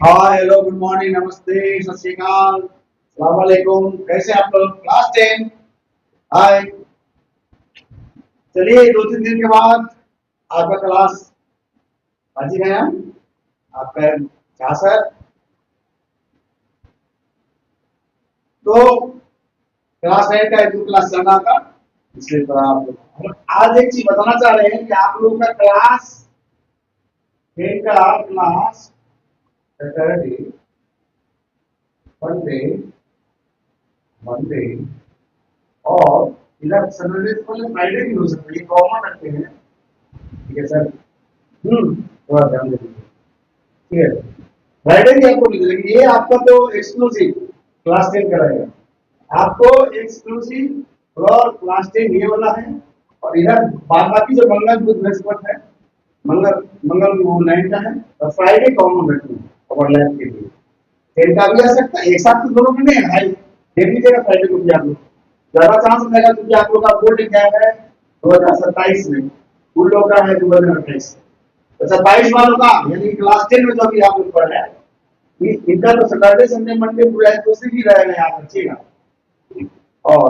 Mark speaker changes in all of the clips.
Speaker 1: Hi hello good morning नमस्ते सत श्री अकाल सलाम वालेकुम। कैसे हैं आप लोग? क्लास 10। हाय। चलिए 2-3 दिन के बाद आपका क्लास आज ही गया। आपका क्या सर? तो क्लास 9 का एक दो क्लास चल रहा था, इसलिए तो आप हम आज एक चीज बताना चाह रहे हैं कि आप लोगों का क्लास 10 का क्लास सैटरडे मंडे मंडे और इधर सैटरडे तो फ्राइडे भी हो सकता है, ये कॉमन रखते हैं। ठीक है सर। थोड़ा ध्यान दीजिए। ठीक है। फ्राइडे भी आपको मिल जाएगी, ये आपका तो एक्सक्लूसिव क्लास 10 का रहेगा। आपको एक्सक्लूसिव और क्लास 10 ये वाला है। और इधर बाद बाकी जो मंगल बुध बृहस्पति है, मंगल मंगल वो 9 का है और फ्राइडे कॉमन रखते हैं ओवरलैप के लिए। 10 का भी आ सकता है, एक साथ तो दोनों में नहीं है भाई। देख लीजिएगा फ्राइडे को भी आप लोग ज्यादा चांस रहेगा, क्योंकि आप लोग का बोर्ड एग्जाम है 2027 में, उन लोग का है 2028। अच्छा 22 वालों का यानी क्लास 10 में जो अभी आप लोग पढ़ रहे हैं, इनका तो सैटरडे संडे मंडे पूरा एक्सक्लूसिव ही रहेगा, याद रखिएगा। और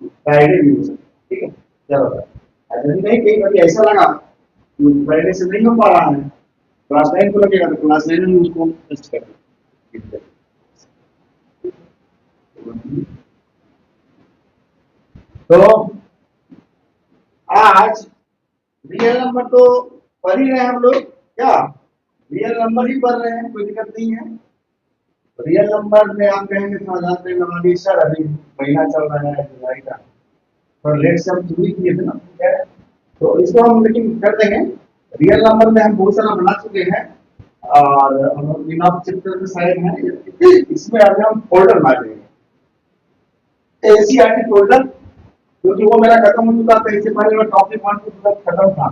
Speaker 1: फ्राइडे भी हो सकता है। ठीक है, चलो यदि नहीं कहीं कभी ऐसा लगा कि फ्राइडे से नहीं हो पा रहा है, क्लास 9 को लगेगा तो क्लास 9 में उसको टेस्ट करें। तो आज रियल नंबर तो पढ़ ही रहे हैं हम लोग, क्या रियल नंबर ही पढ़ रहे हैं, कोई दिक्कत नहीं है। रियल नंबर में आप कहेंगे तो जानते हैं हमारी सर अभी महीना चल रहा है जुलाई का, और लेट से हम शुरू ही किए थे ना, ठीक है। तो इसको हम लेकिन कर देंगे। रियल नंबर में हम बहुत सारा बना चुके हैं और हम बिना चित्र में शायद है, इसमें अभी हम फोल्डर बना देंगे, एनसीईआरटी फोल्डर, क्योंकि वो मेरा खत्म हो चुका था। इससे पहले मैं टॉपिक 1 टू खत्म था।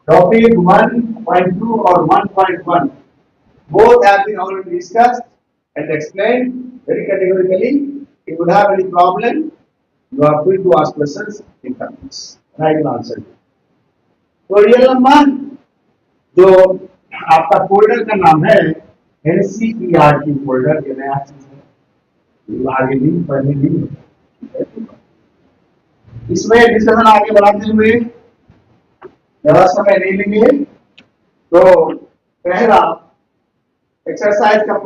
Speaker 1: टॉपिक 1.2 और 1.1 both have been already discussed and explained very categorically. If you would have any problem, you are free to ask questions in comments, and I will answer you. तो real number जो आपका folder का नाम है NCERT folder, ये नया चीज है, आगे भी पढ़ने भी। इसमें डिस्कशन आगे बढ़ाते हुए ज्यादा समय नहीं लेंगे। तो पहला एक्सरसाइज का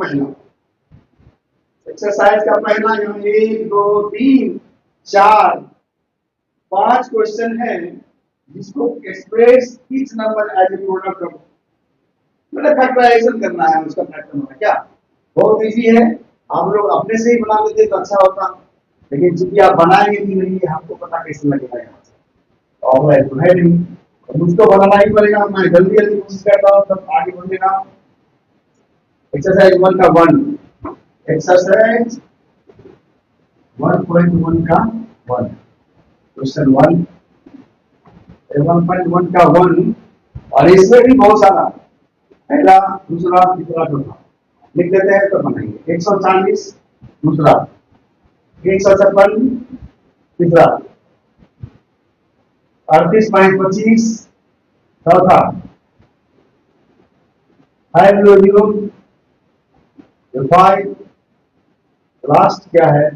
Speaker 1: पहला यहाँ 1 2 3 4 5 क्वेश्चन है, जिसको express each number as a product of, मतलब फैक्टराइजेशन करना है, उसका फैक्टर होना क्या बहुत इजी है। आप लोग अपने से ही बना लेते तो अच्छा होता, लेकिन चूंकि आप बनाएंगे कि नहीं ये हमको पता कैसे लगेगा यहाँ से, ऑनलाइन तो है नहीं, तो मुझको बनाना ही पड़ेगा। मैं जल्दी जल्दी कोशिश करता हूँ तब आगे बढ़ेगा। एक्सरसाइज 1 का 1, एक्सरसाइज 1.1 का 1, क्वेश्चन 1 1.1 का 1। और इसमें भी बहुत सारा पहला दूसरा तीसरा चौथा लिख देते हैं तो बनाएंगे। 140 दूसरा, 156 तीसरा, 38.25 चौथा, 500 लास्ट क्या है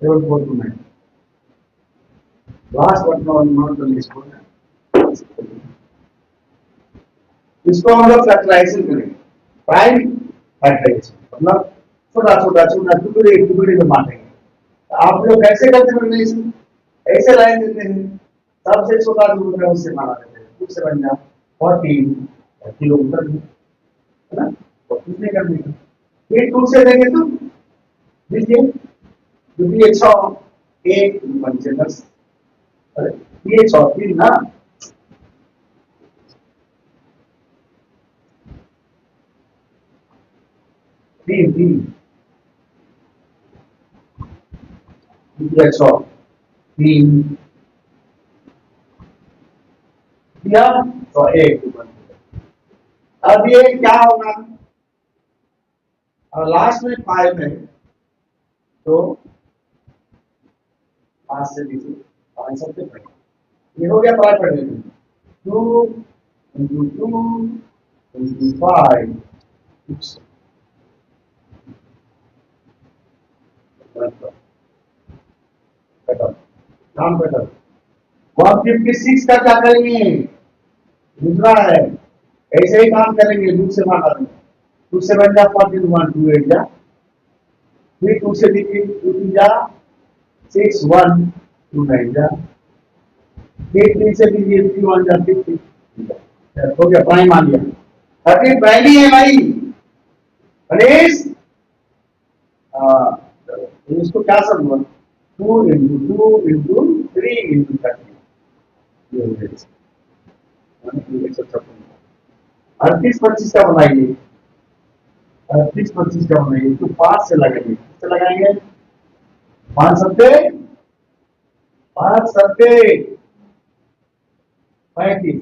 Speaker 1: 7429, last but not the list. इसको हम लोग फैक्टराइजेशन करेंगे, प्राइम फैक्टराइजेशन मतलब छोटा छोटा छोटा टुकड़े टुकड़े में बांटेंगे। आप लोग कैसे करते हैं? ऐसे लाइन देते हैं, सबसे छोटा जो होता है उससे माना देते हैं, उससे बन जाए 14 किलोमीटर, है ना। और कुछ नहीं करने का, ये 2 से देंगे तो देखिए, क्योंकि ये 6 1 पंचे 10, ये 6 3 ना, 3 3 6 3 दिया तो 1। अब ये क्या होगा, और लास्ट में 5 है तो 5 से लीजिए 5 सबसे पहले ये हो गया 5 पढ़ने में 2 into 2 into 5 काम कटर 156 का क्या करेंगे? दूसरा है, ऐसे ही काम करेंगे, दूर से भागा देंगे, टू से बन जा 41 2 8 जा, फिर टू से टू जा 6 1 2 9 जा, फिर 3 से दीजिए 3 1 जा 50 हो गया, प्राइम आ गया। 13 प्राइम ही है भाई गणेश। इसको क्या समझो, 2 इंटू 2 इंटू 3 इंटू 30, 38 25 का बनाइए, 38 25 का बनाइए, तो 5 से लगाएंगे, किससे लगाएंगे? 5 सत्ते 35,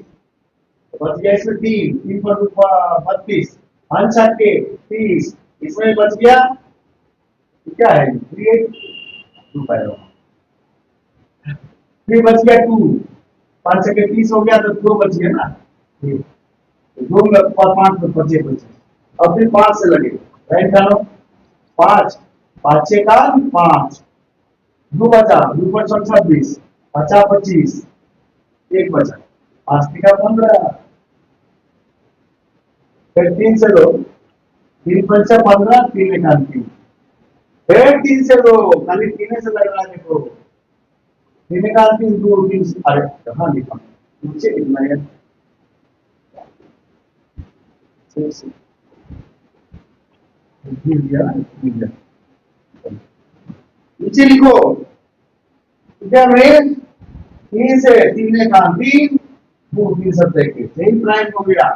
Speaker 1: बच गया इसमें 3 3 पर 32, 5 छक्के 30, इसमें बच गया क्या है 3 2 पाएगा, फिर बच गया 2, 5 छक्के 30 हो गया, तो 2 बच गया ना, 2 में 5 में बचे बचे, अब फिर 5 से लगे, राइट डालो 5 5 6 का 5, 2 बचा, 2 पर 26, 50 25, 1 बचा, 5 का 15, फिर 3 से 2, 3 पंचा 15, 3 निकाल 3, फिर 3 से 2, खाली 3 से लग रहा है, देखो 3 निकाल 3 2 3, अरे कहाँ लिखा नीचे लिखना है, नीचे लिखो, क्या रहे 3 से 3 निकाल 3 2 3 सत्ते के 3 प्राइम हो गया।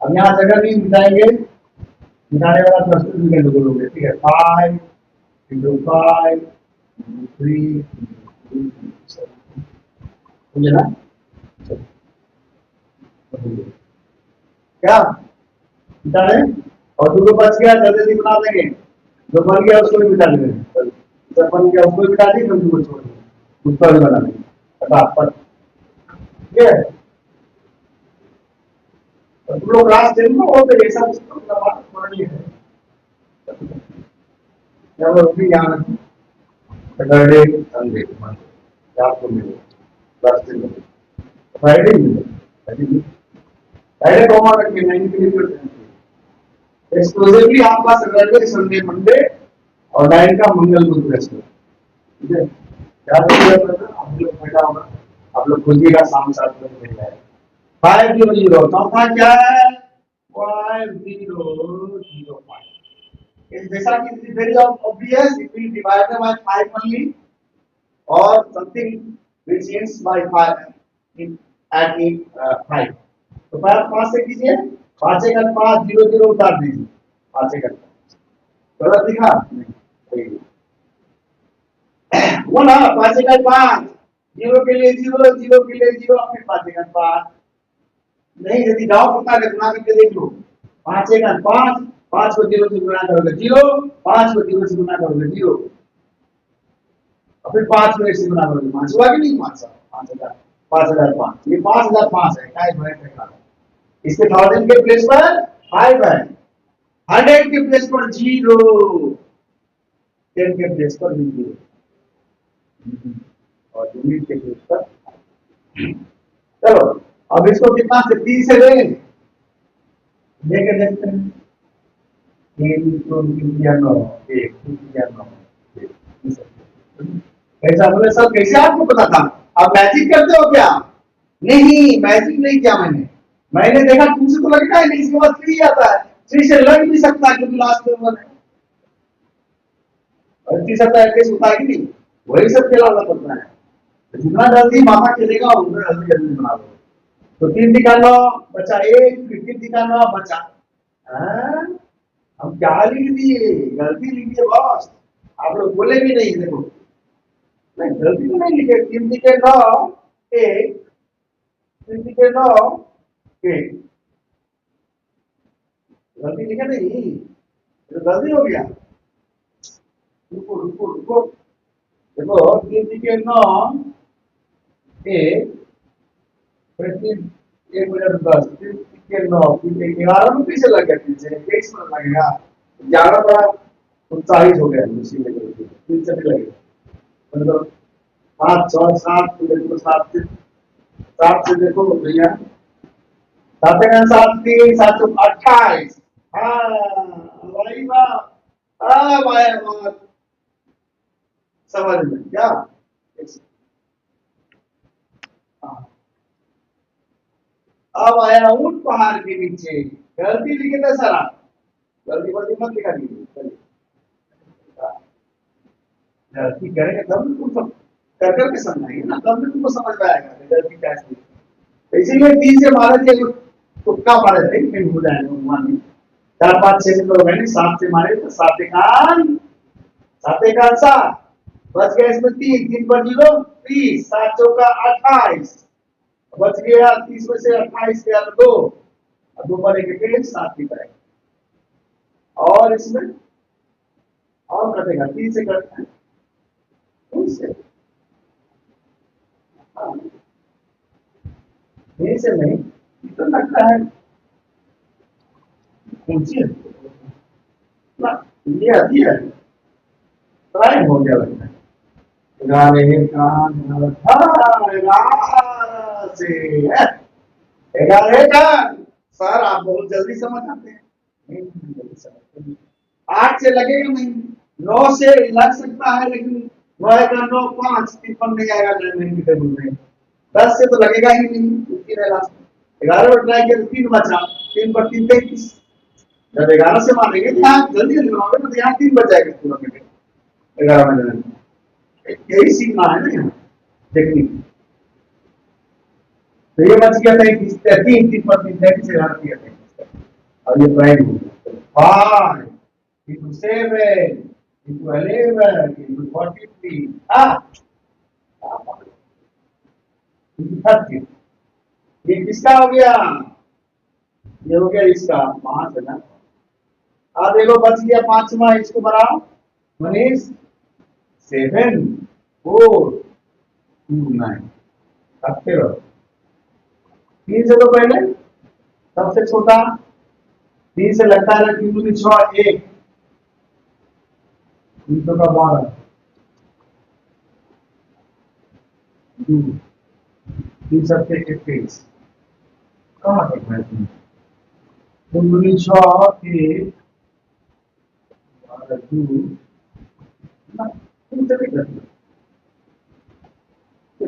Speaker 1: अब यहाँ जगह नहीं मिटाएंगे, मिटाने वाला प्रश्न भी कर लोगे, ठीक है, 5 इंटू 5 इंटू 3 समझे ना, क्या मिटा रहे, और जो बच गया जल्दी बना देंगे, जो बन गया उसको भी मिटा देंगे, जब बन गया उसको भी मिटा देंगे, फिर उसको छोड़ देंगे, उसका भी बना देंगे फटाफट, ठीक है। तुम लोग क्लास 10 में हो तो ये सब पढ़नी है, जब भी यहाँ सैटरडे संडे आपको मिले क्लास 10 में, फ्राइडे मिले, फ्राइडे को हमारा रखिए 90 एक्सक्लूसिवली आपका सैटरडे संडे मंडे और 9 का मंगल बुध बृहस्पति, ठीक है, याद रखिएगा, आप लोग बेटा होगा, आप लोग खोजिएगा शाम 7 बजे मिल जाएगा। 500 चौथा क्या है 5005, जैसा कि very obvious, it will divided by 5 only और something which ends by 5 in at 5, तो 5 से कीजिए, 5 का 5 0 0 उतार दीजिए, 5 का गलत लिखा नहीं, वो ना 5 का 5 0 के लिए 0 0 के लिए 0, फिर 5 का 5 नहीं, यदि डाउट होता है गुना करके देख लो, 5 का 5 5 को 0 से गुना करोगे 0, 5 को 0 से गुना करोगे 0, और फिर 5 को 1 से गुना करोगे 5, हुआ कि नहीं 5000 5005, ये 5005 है, क्या है, इसके 1000 के प्लेस पर 5 है, 100 के प्लेस पर 0, 10 के प्लेस पर 0 और यूनिट के प्लेस पर, चलो अब इसको कितना से 30 से लेके देखते हैं, 3 तो 9 1 9 कैसा बोले सर, कैसे आपको पता था, आप मैजिक करते हो क्या? नहीं, मैजिक नहीं किया मैंने देखा 2 से तो लगता है नहीं, इसके बाद 3 आता है, 3 से लग भी सकता है क्योंकि लास्ट में 1 है, और 3 सकता है कैसे होता है कि नहीं, वही सब खेलाना पड़ता है, जितना जल्दी माथा खेलेगा उतना जल्दी जल्दी बना लो, तो 3 निकालो बचा 1, फिर 3 निकालो बचा, हम क्या लिख दिए, गलती लिख दिए बॉस, आप लोग बोले भी नहीं, देखो नहीं गलती तो नहीं लिखे, 3 लिखे 9 1, 3 लिखे 9 1, गलती लिखे नहीं, तो गलती हो गया, रुको रुको रुको, देखो 3 लिखे 9 1, फिर 3 1 बजा 10, के 9 11 में पीछे लग गया, पीछे 23 मिनट लगेगा, 11 बड़ा उत्साहित हो गया उसी में, पीछे भी लगेगा मतलब 5 6 7 देखो, 7 से देखो भैया, 7 का 7 3 7 28। हाँ भाई वाह, हाँ भाई वाह, समझ में क्या। हाँ। अब आया ऊंट पहाड़ के नीचे, गलती लिखे थे सर आप, गलती गलती मत लिखा कीजिए, गलती करेंगे तब तुम सब कर करके समझाएंगे ना, तब भी तुमको समझ में आएगा गलती कैसे। तो इसीलिए 3 से मारे थे, तुक्का मारे थे, कहीं हो जाएगा भगवान। 4 5 6 से तो मैंने 7 से मारे तो 7 एकान 7 एकान 7, बच गया इसमें 3 3 पर 0 30, 7 चौका 28, बच गया 30 में से 28 गया तो 2, और 2 पर एक 7 की तरह, और इसमें और कटेगा 3 से कटता है, 3 से, नहीं से नहीं, तो लगता है कौन सी है ना, ये आती है, ट्राई हो गया लगता है। 11 का 11 से 11 का, सर आप बहुत जल्दी समझ आते हैं, नहीं जल्दी समझते हैं। 8 से लगेगा नहीं, 9 से लग सकता है, लेकिन 9 का 9 5 53 नहीं आएगा नहीं टेबल में, 10 से तो लगेगा ही नहीं, क्योंकि 11 पर ट्राई किया तो 3 बचा, 3 पर 3 33, जब 11 से मारेंगे तो यहाँ जल्दी जल्दी बनाओगे तो यहाँ 3 बच जाएगा पूरा में, 11 में यही सीखना है ना यहाँ टेक्निक। तो ये बच गया था 3 3 पर 3 33 से घटा दिया था, और ये प्राइम हो गया 5 into 7 into 11 into 43 into 30, ये किसका हो गया, ये हो गया इसका 5 है ना। अब देखो बच गया 5वां, इसको बनाओ मनीष, 7 4 2 9, रखते रहो 3 से तो पहले सबसे छोटा, 3 से लगता है 3 दूनी 6 1, 3 का 12 2, 3 सबसे 21, कहाँ तक है 3 दूनी 6 1 2 ना, 3 से भी करते,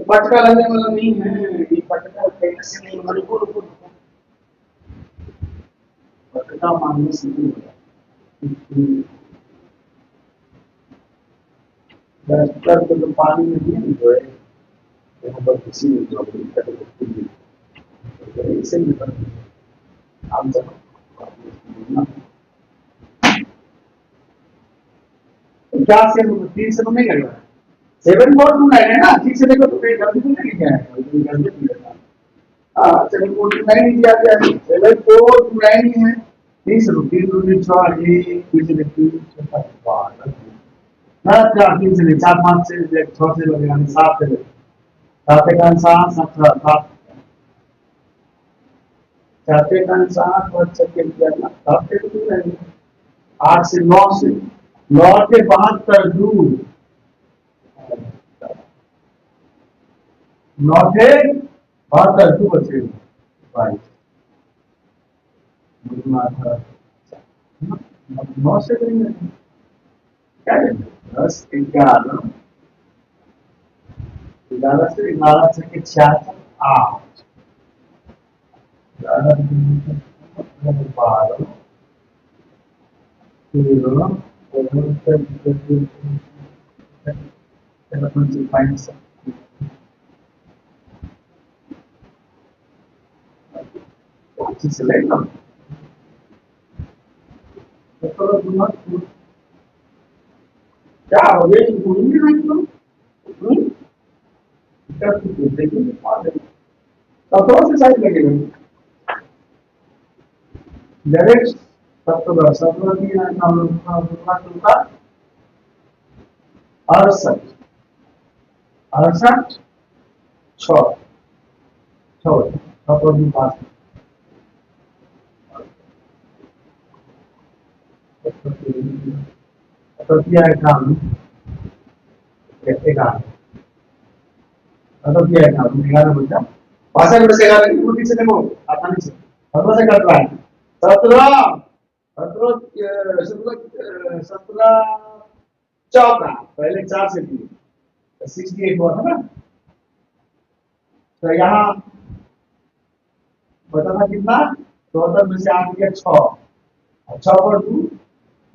Speaker 1: पटका लगने वाला नहीं है, ये पटका कैसे नहीं, मणिपुर पटका मानने से नहीं होगा, डस्टर को तो पानी में नहीं धोए, यहाँ पर किसी ने जो इसे नहीं पता आप जब क्या से 3 से तो नहीं लग रहा है, 7 4 2 9 है ना, ठीक से देखो तो कोई गलती तो नहीं लिखा है, कोई गलती नहीं लिखा, हाँ 7 4 2 9 ही दिया गया है, 7 4 2 9 ही है, 30 3 2 6 1 3 से 3 12 ना, 4 3 से 4 5 से 6 से लगेगा 7 से 7 का 7 7 7 7 का 7 और 6 के लिए 7 से 2 है, 8 से 9 से 9 के 72 2 9 के 72 2 बचे 22, 9 से करेंगे क्या करेंगे 10 11 11 से 11 से 66 8 11 12 क्या हो गया, भूलेंगे नहीं तुम, सत्रह से साइड लगेगा डायरेक्ट, 17 17 की 68 68 6 6 5 तो किया है काम 11, तो किया है काम 11 बचा 62 में से 11 की पूरी से देखो आसानी से 17 से कट रहा है 17 17 17 चौका पहले 4 से थी 68 हुआ था ना। तो यहाँ बताना कितना 74 में से 8 किया 6 6 पर 2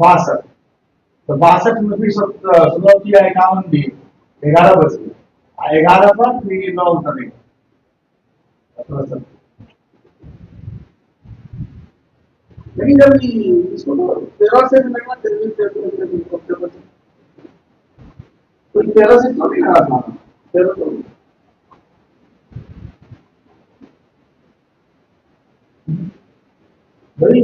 Speaker 1: 62 तो 62 में फिर 16 किया 51 दिए 11 बच गए 11 पर फिर ये 9 करेगा। लेकिन जब इसको तो 13 से लगना चाहिए तो 13 से तो नहीं लगा था 13 तो भाई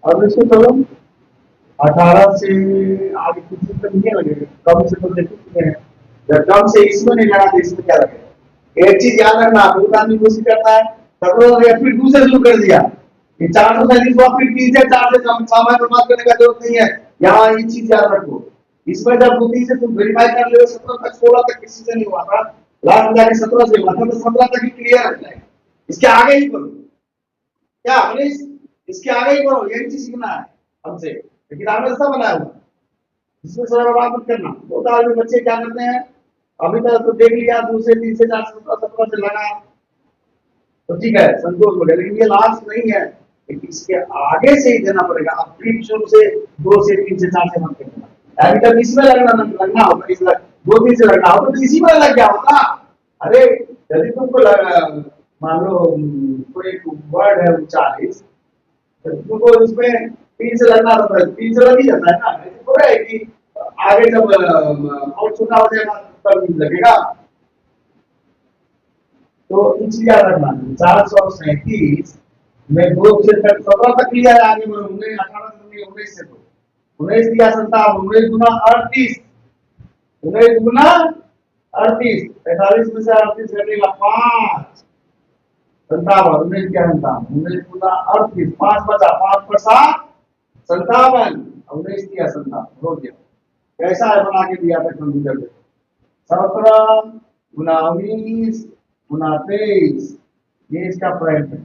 Speaker 1: अब इसको चलो 18 से आगे किसी तक नहीं लगेगा कम से तो देख चुके हैं जब कम से इसमें नहीं लगा तो इसमें क्या लगेगा। एक चीज याद रखना बहुत आदमी कोशिश करता है 17 या फिर 2 से शुरू कर दिया ये 437 को फिर 3 से 4 से सामान बर्बाद करने का जरूरत नहीं है। यहाँ ये चीज याद रखो इसमें जब 2 से तुम वेरीफाई कर ले 17 तक 16 तक किसी से नहीं हुआ था लास्ट में जाके 17 से हुआ था तो 17 तक ही क्लियर रखना है इसके आगे ही करो क्या मनीष इसके आगे ही करो यही चीज सीखना है हमसे लेकिन आपने ऐसा बनाया हुआ इसमें समय बर्बाद मत करना। बहुत आदमी बच्चे क्या करते हैं अभी तक तो देख लिया 2 से 3 से 4 से 17 से लगा तो ठीक है संतोष हो गया लेकिन ये लास्ट नहीं है लेकिन इसके आगे से ही देना पड़ेगा अब फिर शुरू से 2 से 3 से 4 से मत करना अभी तक इसमें लगना होगा इस 2 3 से लगना होगा तो इसी में लग गया होगा। अरे यदि तुमको मान लो कोई वर्ड है 39 तो तुमको उसमें 3 से लगना होता है 3 से लग ही जाता है ना ऐसे थोड़ा है कि आगे जब और छोटा हो जाएगा तब लगेगा। तो एक चीज याद रखना 437 में 2 से तक 17 तक लिया है आगे बढ़ो 18 से 19 से तो 19 दिया 57 19 गुना 38 19 गुना 38 45 में से 38 घटेगा 5 57 19 क्या 19 गुना 38 5 बचा 5 पर 7 57 19 दिया 57 हो गया कैसा है बना के दिया था कंप्यूटर पे 17 गुना 19 गुना 23 ये इसका प्राइम है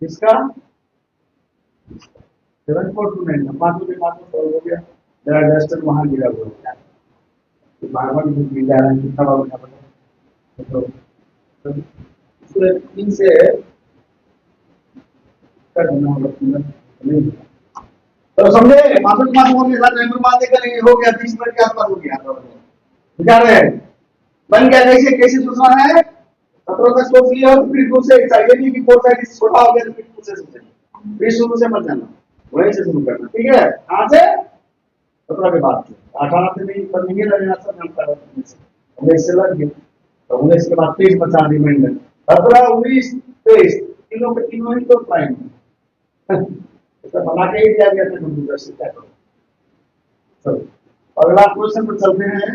Speaker 1: इसका 7429 5 रुपये 5 हो गया जरा डस्टर वहां गिरा हुआ है बार बार मिल जा रहा है कितना बार उठा पड़ा तो इसको 3 से करना होगा तो समझे मासूम मासूम के साथ नंबर मान देकर ये हो गया 30 मिनट के आसपास हो गया विचार है बन गया कैसे कैसे सोचना है 17 तक सोच लिया और फिर 2 से चाहिए नहीं कि 4 साइड छोटा हो गया तो फिर 2 से सोचे फिर शुरू से मत जाना वहीं से शुरू करना ठीक है कहां से 17 के बाद 18 से नहीं पर नहीं लगेगा सब जानता है 19 से लग गया तो 19 के बाद 23 बचा रिमाइंडर 17 19 23 तीनों के तीनों ही तो प्राइम ऐसा बना के ही दिया गया था कंप्यूटर से क्या करो चलो अगला क्वेश्चन पर चलते हैं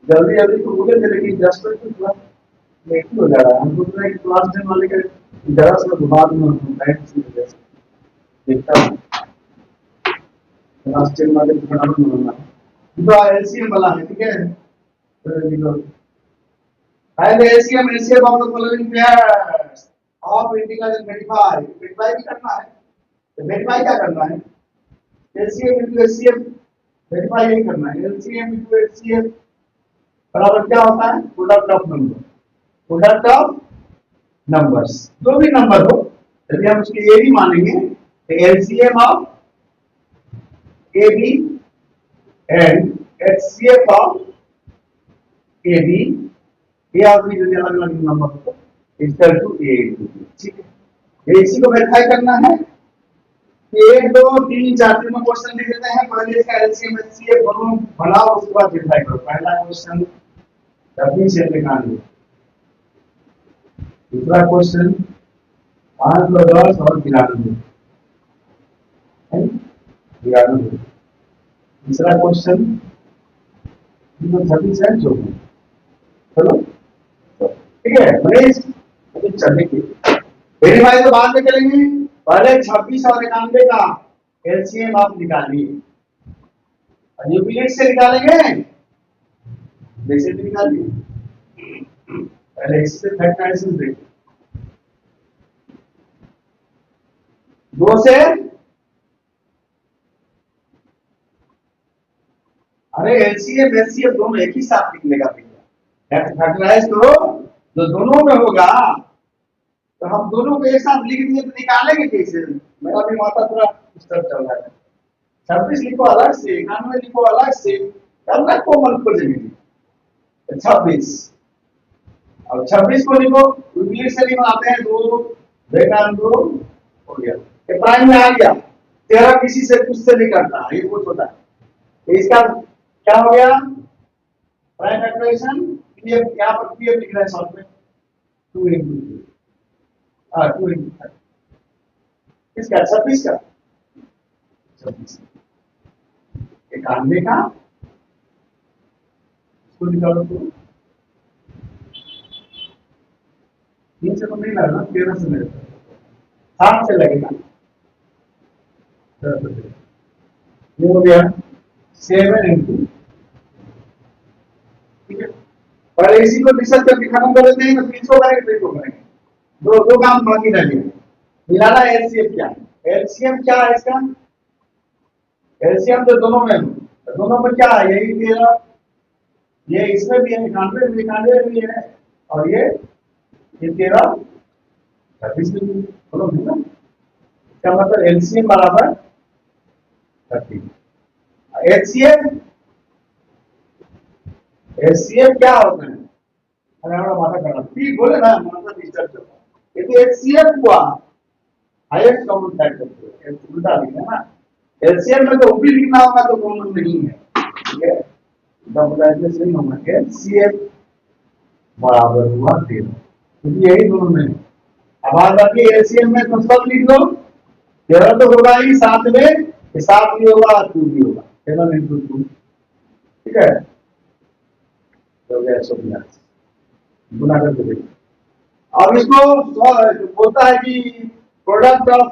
Speaker 1: जल्दी जल्दी तो बोले थे लेकिन जस्ट तो थोड़ा लेट हो जा रहा है हम सोच रहे हैं कि क्लास 10 वाले का जरा सा बाद में टाइम से देखता हूं क्लास 10 वाले को फटाफट बनाना तो एलसीएम वाला है ठीक है find the LCM of the following pairs of integral verify verify भी करना है तो वेरीफाई क्या करना है एलसीएम इनटू एचसीएफ वेरीफाई यही करना है एलसीएम इनटू एचसीएफ बराबर क्या होता है product of number product of numbers जो भी नंबर हो यदि हम उसके ए बी मानेंगे तो LCM of A B and HCF of A B A और बी जो अलग अलग नंबर हो इक्वल टू ए ठीक है ये इसी को वेरीफाई करना है 1 2 3 4 में क्वेश्चन लिख देते हैं पहले इसका एलसीएम एचसीएफ दोनों बनाओ उसके बाद वेरीफाई करो पहला क्वेश्चन डब्ल्यू से निकालिए दूसरा क्वेश्चन 510 और 92 तीसरा क्वेश्चन 36 है जो चलो ठीक है मनीष, अभी चलेंगे वेरीफाई तो बाद में करेंगे, पहले 26 और 91 का एलसीएम आप निकालिए, यूक्लिड से निकालेंगे, वैसे भी निकालिए, पहले इससे फैक्टराइजेशन देखिए, 2 से, अरे एलसीएम एलसीएम दोनों एक ही साथ निकलेगा भैया, फैक्टराइज करो जो दोनों में होगा, तो हम दोनों को एक साथ लिख दिए तो निकालेंगे कैसे, मेरा भी माथा थोड़ा डिस्टर्ब चल रहा है, 26 लिखो अलग से, 91 लिखो अलग से, तब ना कॉमन खोजेंगे, 26 अब 26 को लिखो, इंग्लिश से निकालते हैं 2 बेकार 2 हो गया, ये प्राइम में आ गया, 13 किसी से कुछ से नहीं करता, ये बहुत होता है, तो इसका क्या हो गया प्राइम फैक्टराइजेशन, पीएफ यहाँ पर पीएफ लिख रहा है शॉर्ट में 2 into 2 into इसका 26 का 26 91 का इसको निकालो तो 3 से तो नहीं लगना, 13 से लगेगा, 7 से लगेगा, ये हो गया 7 into, ठीक है, पहले इसी को डिस्कस करके खत्म कर देते हैं, तो 300 करेंगे, 300 करेंगे, दो काम बाकी रह गए, मिलाना एलसीएम क्या है, एलसीएम क्या है इसका, एलसीएम तो दोनों में, दोनों में क्या है, यही 13, ये इसमें भी है 91 भी है, और ये 13 26 भी दोनों मिला, इसका मतलब एलसीएम बराबर 30, एलसीएम एलसीएम क्या होता है, अरे हमारा माथा खराब, ठीक बोले ना, माथा डिस्टर्ब चल रहा है, ये एलसीएम हुआ हाईएस्ट कॉमन फैक्टर, उल्टा लिखा है ना, एलसीएम में तो ऊपरी लिखना होगा तो कॉमन नहीं है, ठीक है, डबल नहीं होगा, एलसीएम बराबर हुआ 13, क्योंकि यही दोनों में, अब आज बाकी एलसीएम में तो सब लिख दो, 13 तो होगा ही, साथ में 7 भी होगा 2 भी होगा, 7 into 2, ठीक है, तो 182 गुना करके देखो, अब इसको बोलता है कि प्रोडक्ट ऑफ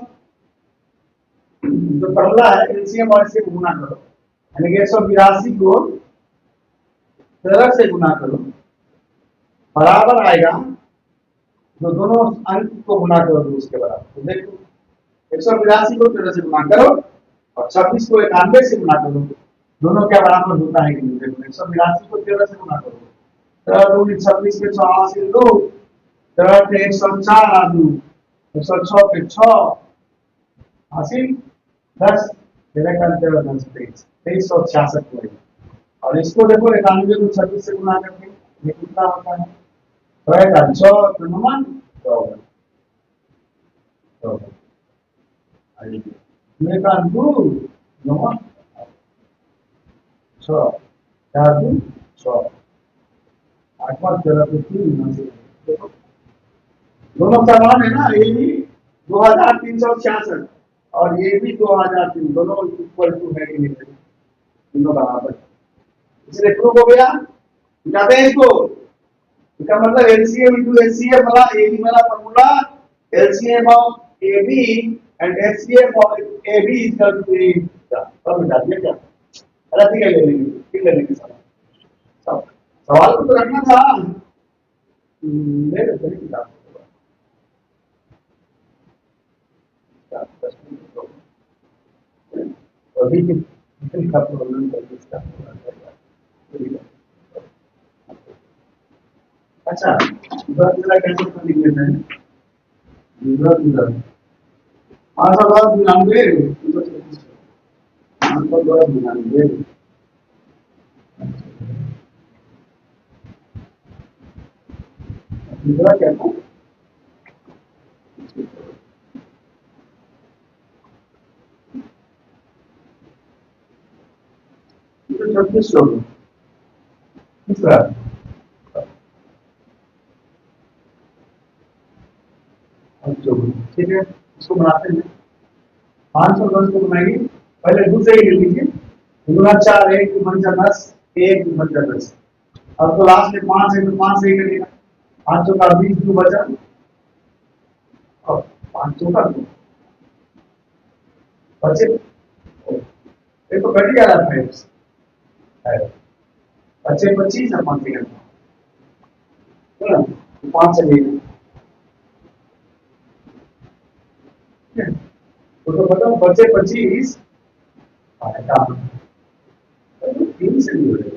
Speaker 1: जो फॉर्मूला है एलसीएम और इससे गुना करो, यानी कि 182 को 13 से गुना करो, बराबर आएगा जो दोनों अंक को गुना करो तो उसके बराबर, तो देखो 182 को 13 से गुना करो और 26 को 91 से गुना करो, दोनों क्या बराबर होता है कि नहीं, देखो 182 को 13 से गुना करो, 26 के 84 दो, 104 आदू, 106 के 6 हासिल 10, 13 का 2366 हो, और इसको देखो 91 को 26 से गुना करके ये कितना होता है, रहेगा 6 तो नमन तो ये का 2 नमन 6 4 2 6 8 5 13 तो 3 देखो दोनों समान है ना, ये भी 2366 और ये भी 2003, दोनों इक्वल टू है कि नहीं, दोनों बराबर, इसलिए प्रूफ हो गया, जाते हैं इसको, इसका मतलब एलसीएम इनटू एचसीएफ वाला एबी वाला formula, LCM of A B and HCF of A B equal to A, सब मिटा दिया क्या, अरे ठीक है ले लेंगे, ठीक ले लेंगे सब, सवाल तो रखना था, ले लेते हैं किताब, अभी कितनी का प्रॉब्लम करके इसका, अच्छा इधर जरा कैसे कर लिख लेते हैं, इधर 592 592 इधर क्या था, इधर 36 होगा, दूसरा ठीक है, इसको बनाते हैं 510 को बनाएंगे, पहले दूसरे ही ले लीजिए, 4 1 10 1 10, अब तो लास्ट में 5 है तो 5 से ही करेगा, 5 चौका 20 दो बचा, और 5 चौका 2 बचे, ये तो कट गया था बचे 25 और 5 सेकंड है ना, 5 चलेगा तो बताओ बचे 25 आएगा 3 से नहीं होगा,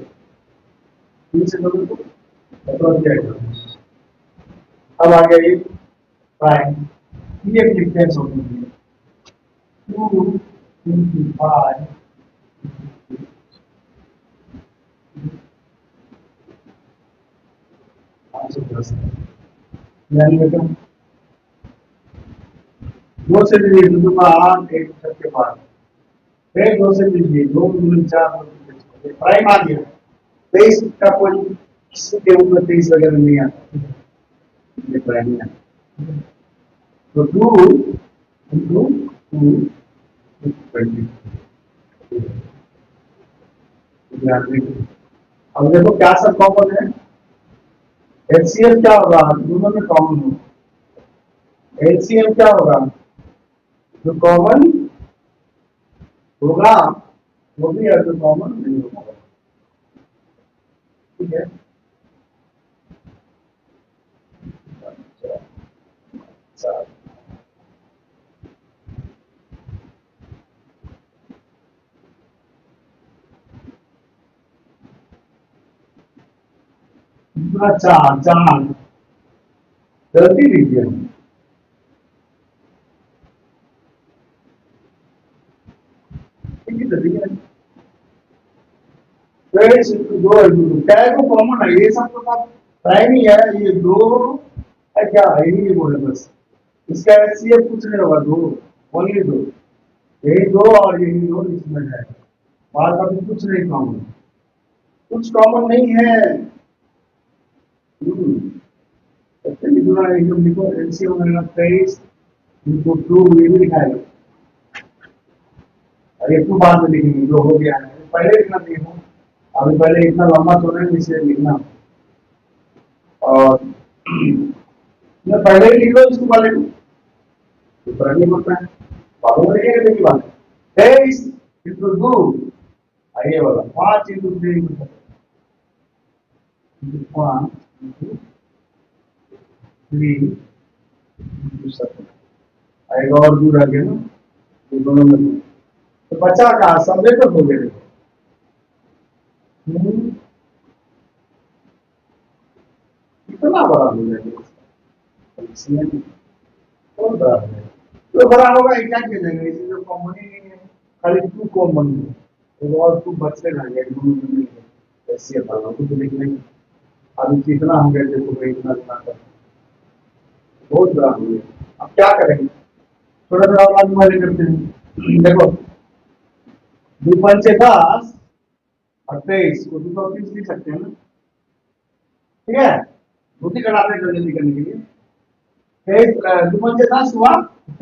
Speaker 1: 3 से लोगों को मतलब जाएगा। अब आ गया ये प्राइम, ये डिफरेंस होती है 2 into 5 510 यानी बेटा 2 से लीजिए तो 8 1 के बाद फिर 2 से लीजिए 2 2 4 प्राइम आ गया 23 का कोई किसी के ऊपर 23 वगैरह नहीं आता, ये प्राइम है तो 2 into 2 20। अब देखो क्या सब कॉमन है, एचसीएल क्या होगा दोनों में कॉमन हो, एचसीएल क्या होगा जो कॉमन होगा वो भी है जो कॉमन नहीं होगा, ठीक है। दूसरा 4 4 गलती लीजिए दो क्या है वो कॉमन है, ये सब तो बात प्राइम ही है, ये दो है क्या है ये बोले बस, इसका एचसीएफ कुछ नहीं होगा, दो ओनली दो, यही दो और यही दो इसमें है, बात का भी कुछ नहीं कॉमन, कुछ कॉमन नहीं है। एकदम लिखो एलसीएम बनेगा 23 इनको 2 ये भी लिखाएगा, और ये 2 बाद में लिखेंगे जो हो गया है, पहले लिखना देखो अभी पहले इतना लंबा तो नहीं इसलिए लिखना, और पहले ही लिख लो इसको वाले को तो पढ़ने होता है बाबू में लिखेगा देखिए बात 23 इंटू 2 आइए वाला 5 इंटू 3 इंटू 5 इंटू 3 इंटू 7 आएगा, और दूर आ गया ना ये दोनों में तो बचा का समझे तो हो गया कितना बड़ा हो जाएगा बहुत बड़ा है, तो बड़ा होगा क्या कह देंगे इसे जो कॉमन ही नहीं है, खाली 2 कॉमन है तो और 2 बचते रह गए दोनों में नहीं है, ऐसे वाला कुछ लिख नहीं, अभी कितना हो गया देखो भाई इतना इतना कर बहुत बड़ा हो गया, अब क्या करेंगे थोड़ा सा और आगे वाले करते हैं, देखो 2 पंचे 10 और 23 को 230 लिख सकते हैं ना, ठीक है बुद्धि कराते हैं जल्दी करने के लिए, 23 2 पंचे 10 हुआ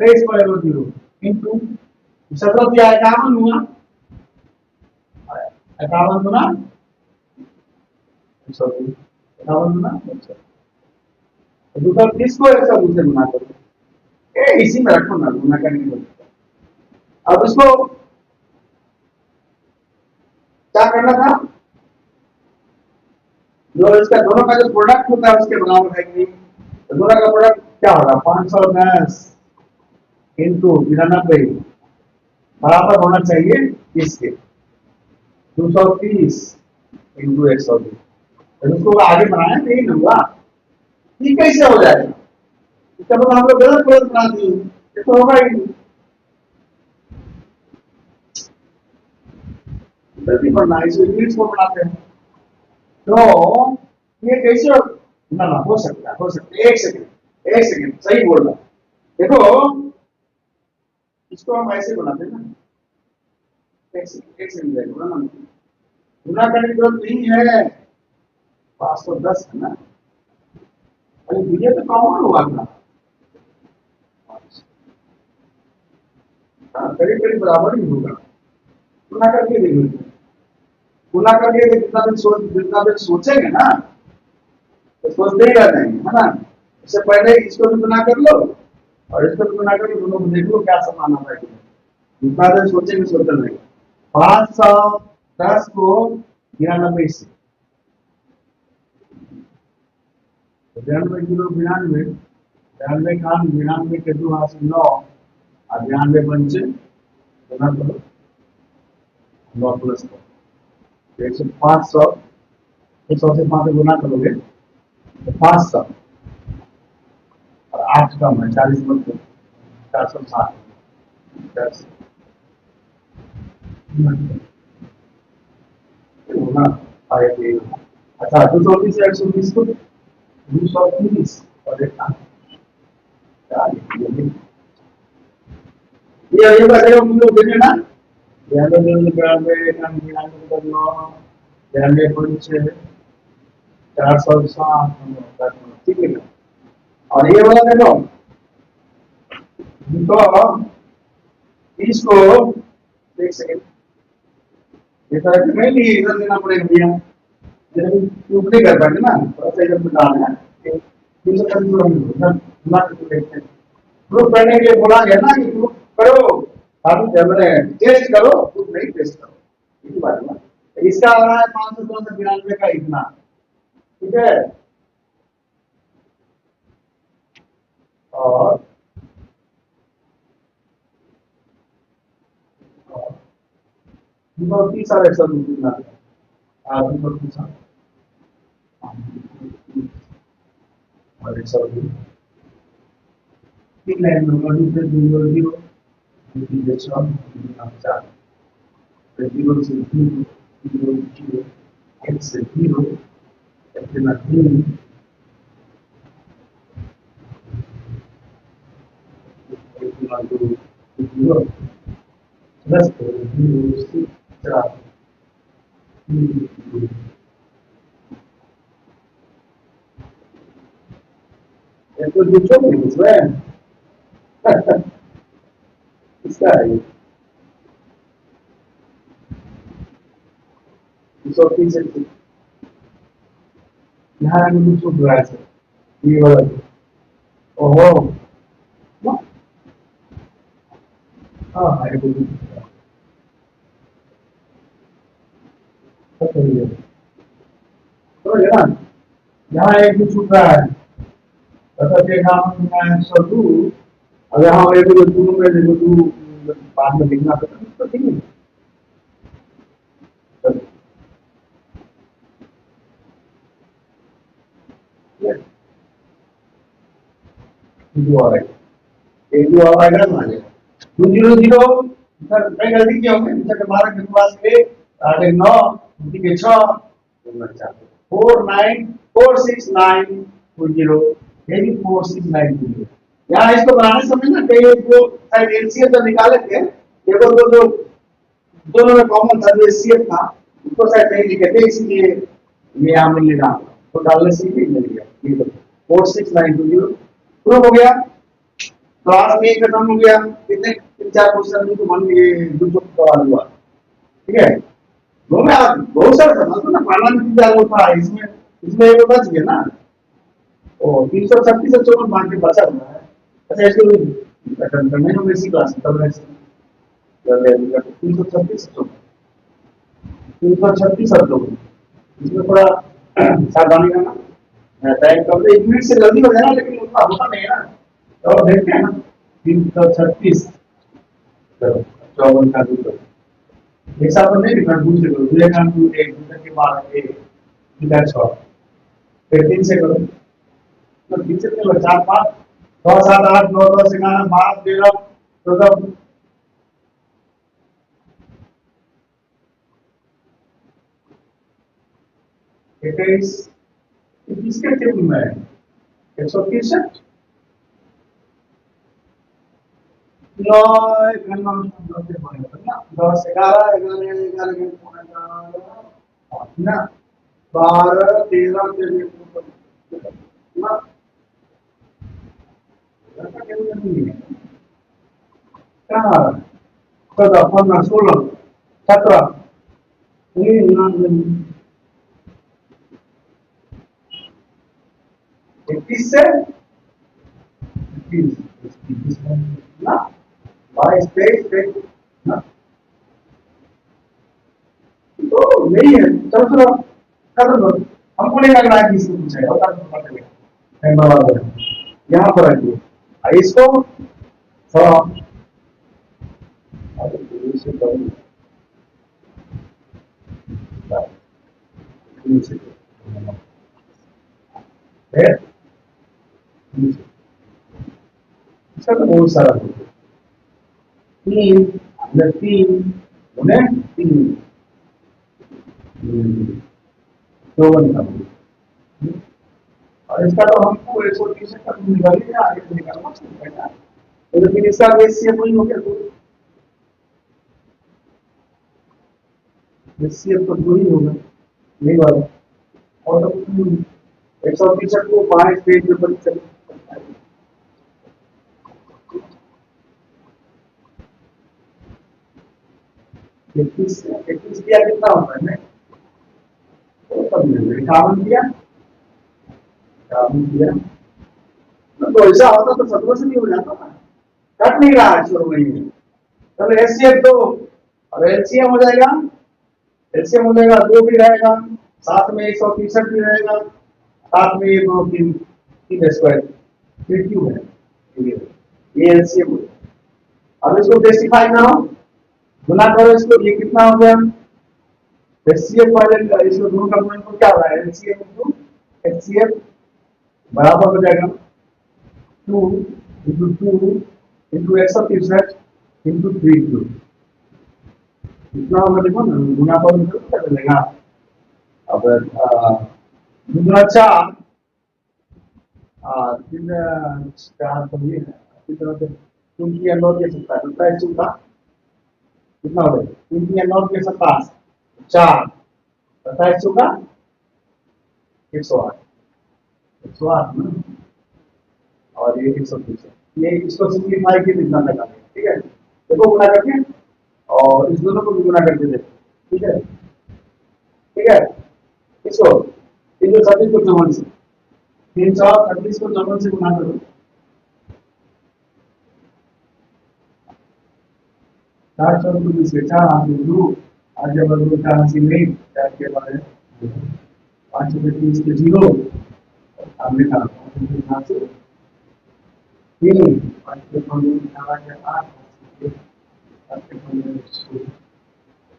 Speaker 1: 23 पर 0 इंटू 17 दिया 51 हुआ 51 गुना 51 गुना 230 को 100 से गुना करो, इसी में रखो ना गुना करने की, अब इसको क्या करना था जो इसका दोनों का जो प्रोडक्ट होता है उसके बराबर है कि तो दोनों का प्रोडक्ट क्या होगा 510 इंटू 99 बराबर होना चाहिए इसके 230 इंटू 120, तो उसको आगे बनाया तो यही होगा, ये कैसे हो जाएगा इसका मतलब हम लोग गलत गलत बना दिए, ये तो होगा ही गलती पढ़ना है, इसको यूनिट्स को बनाते हैं तो ये कैसे ना हो सकता है, एक सेकंड सही बोल रहा, देखो इसको हम ऐसे बनाते हैं ना, एक सेकंड गुना करने की जरूरत नहीं है, 510 है ना, अरे ये तो कॉमन हुआ था, करीब करीब बराबर ही होगा, गुना करके देखिए, गुना करके जितना भी सोचेंगे ना सोचते ही रह जाएंगे, है ना। इससे पहले इसको भी बना कर लो और इसको भी बना कर दोनों को देख लो क्या समान आता है। जितना देर सोचेंगे सोचते रहेंगे। 510 को 92 से, 92 जीरो 92, 92 खान 92 के 2 9 और 92 पंचे गुना करो 9 प्लस 500, 100 से 5 गुना करोगे तो 500 और 8 कम है 40 मत 460 होना आएगा। अच्छा 230 से 120 को 230 और एक ये बचेगा मुझे देने ना 92 92 92 9 92 पंचे 460, ठीक है ना। और ये वाला देखो तो इसको एक सेकेंड ये तरह से नहीं लिए इधर देना पड़ेगा भैया, प्रूफ नहीं कर पाएंगे ना, थोड़ा सा इधर बताना है कि 330 देखते हैं। प्रूफ करने के लिए बोला गया ना कि प्रूफ करो, आप टेस्ट करो, प्रूफ नहीं टेस्ट करो, इसी बात है ना। इसका आ रहा है 592 का इतना, ठीक है। और 230 और 120 ना 230 और 120 तीन लाइन नंबर दूसरे 0 तीन 4 0 से 0 0 0 1 से 0 इतना 3 इतना 2 0 10 0 से 4 ये तो जो नहीं उसमें इसका है 230 से यहाँ कुछ छूट रहा है ये वाला। ओहो हाँ हमारे को तो ना यहाँ एक भी छूट रहा है, ऐसा देखा हम सब अब यहाँ एक दोनों में देखो दो बाद में लिखना पड़ता है तो ठीक है। एक दो और आएगा ना 200 सर मैं गलती किया होंगे सर हमारा के पास के 9 के 6 494690 यही 4690। यहाँ इसको बनाने समय ना कई जो शायद एलसीएम तो निकाले थे, देखो तो जो दोनों में कॉमन था जो एलसीएम था उसको शायद नहीं लिखे थे, इसलिए ये यहाँ मिल लेना तो डालने से ही मिल गया 4690 प्रूव हो गया। क्लास में खत्म हो गया, कितने 3 4 क्वेश्चन तो मान लिए 200 सवाल हुआ, ठीक है। दो में आप बहुत सारा समझ ना पढ़ना भी क्या होता है इसमें, इसमें एक बच गया ना ओ 336 से 54 मार्क के बचा हुआ है। अच्छा इसको अटेंड करने में इसी क्लास में तब ऐसे 336 से 336 शब्दों इसमें थोड़ा सावधानी करना टाइम कम 1 मिनट से जल्दी हो जाए ना, लेकिन उतना होता नहीं है ना। तो देखते हैं ना 336 54 का दूसरा एक साथ नहीं लिखना, दूसरे करो दूसरे का एक दूसरे के बाद एक इधर 6 फिर 3 से करो तो 3 से करो 4 5 6 7 8 9 10 11 12 13 14 21 किसके टेबल में है 163 9 10 11 ना 12 13 ना कहाँ 14 15 16 17 ये 21 से 21 ना, 22 23 23 ना, तो यही है। चलो चलो कर दो, हमको नहीं लग रहा है कि इसमें कुछ है, और कर दो बराबर है। यहाँ पर रखिए इसको थोड़ा से करूँ इसका तो बहुत सारा तीन तीन उन्हें तीन चौवन का, और इसका तो हमको 130 का निकालेगा, आगे निकालना चाहिए, तो फिर इसका रेशियो वही हो गया, रेशियो तो वही होगा, यही बात। और तो 130 को 5 पेज में चल 21 दिया कितना होता है, तो तब मिल कामन दिया, कामन दिया तो ऐसा होता तो 17 से नहीं हो जाता ना, कट नहीं रहा है शुरू में। चलो एचसीएफ दो और एलसीएम हो जाएगा, एलसीएम हो जाएगा, 2 भी रहेगा, साथ में 163 भी रहेगा, साथ में ये 2 3 3 स्क्वायर फिर क्यों है, ये एलसीएम हो जाएगा। अब इसको टेस्टिफाई करो, गुना करो इसको, ये कितना हो गया, एचसीएफ वाले इसको दोनों का गुणन क्या हो रहा है, एलसीएम इंटू एचसीएफ बराबर हो जाएगा 2 इंटू 2 इंटू 163 इंटू 3 क्यूब, इतना होगा, देखो ना गुना पर क्या चलेगा। अब दुगुना 4 तीन 4 तो ये है, क्योंकि अंदर के सकता है, दूसरा एक चूका कितना हो गया, क्योंकि अंदर के 27 4 27 चूका 108 108 ना, और ये 130, ये इसको सिंप्लीफाई के कितना लगा, ठीक है, देखो गुना करके और इस दोनों को भी गुना करके देखो, ठीक है, ठीक है। इसको 336 को 54 से, 336 को 54 से गुना करो, 420 से 4 हासिल 2 आज जब 4 हासिल नहीं 4 के बाद 530 के 0 हमने कहा 5 से 3 5 के 5 8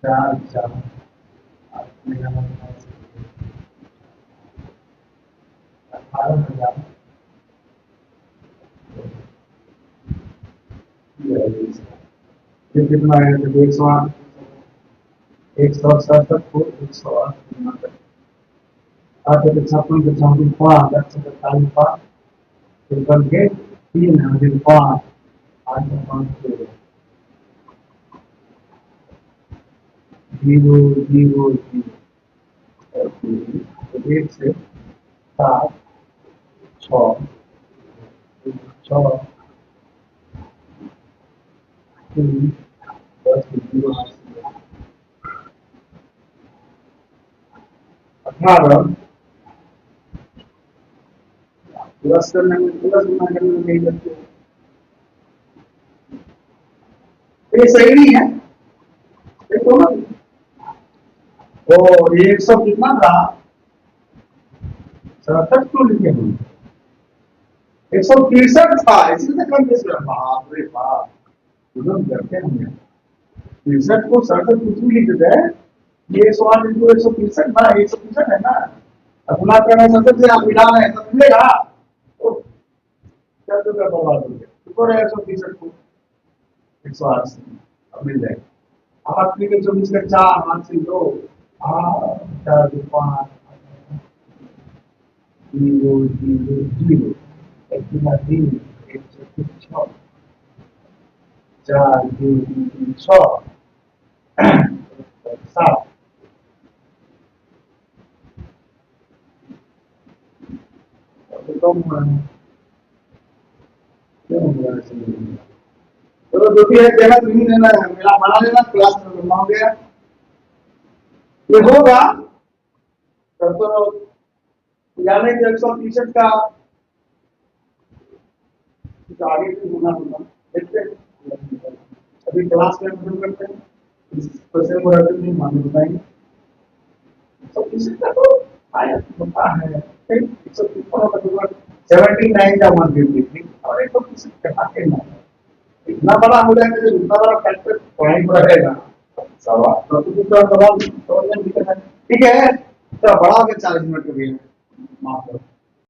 Speaker 1: 4 4 18,000 कितना है, तो 108 167 को 108 8 के 56 के 54 5 10 के 45 5 फिर बन के 3 है फिर 5 8 5 0 0 0 1 से 7 6 6 3 10 0 18 प्लस करने में प्लस गुना करने में नहीं करते, ये सही नहीं है, देखो ना, तो ये 100 कितना था 67 क्यों लिखे हम, 163 था, इसलिए कम किया, बाप रे बाप, तुरंत करते हैं 63 को 67 कुछ भी लिख देते हैं, ये 108 इंटू 163 ना, 163 है ना, अपना करना 67 से आप मिला रहे हैं तो मिलेगा, तो क्या तो कर बर्बाद हो गया, शुक्र है 163 को 108 से अब मिल जाएगा। आप अपने के 24 का 4 हाथ से 2 4 5 0 0 0 एक 3 1 6 4 2 3 6 7 तो तो जो भी है देना तुम्हें देना है, मेरा बना लेना, क्लास में करना हो गया, ये होगा तब तो यानी कि 130 का कुछ आगे भी होना होगा, देखते हैं। अभी क्लास में शुरू करते हैं, इस क्वेश्चन को रखते हैं, मान बताएंगे। तो इसी का तो आया होता है, फिर 79 का 153 और एक तो किसी कहा के ना इतना बड़ा हो जाएगा, जब इतना बड़ा फैक्टर पॉइंट रहेगा सवाल तो दूसरा सवाल समझने की है। ठीक है, तो बड़ा हो गया 40 मिनट के लिए, माफ करो।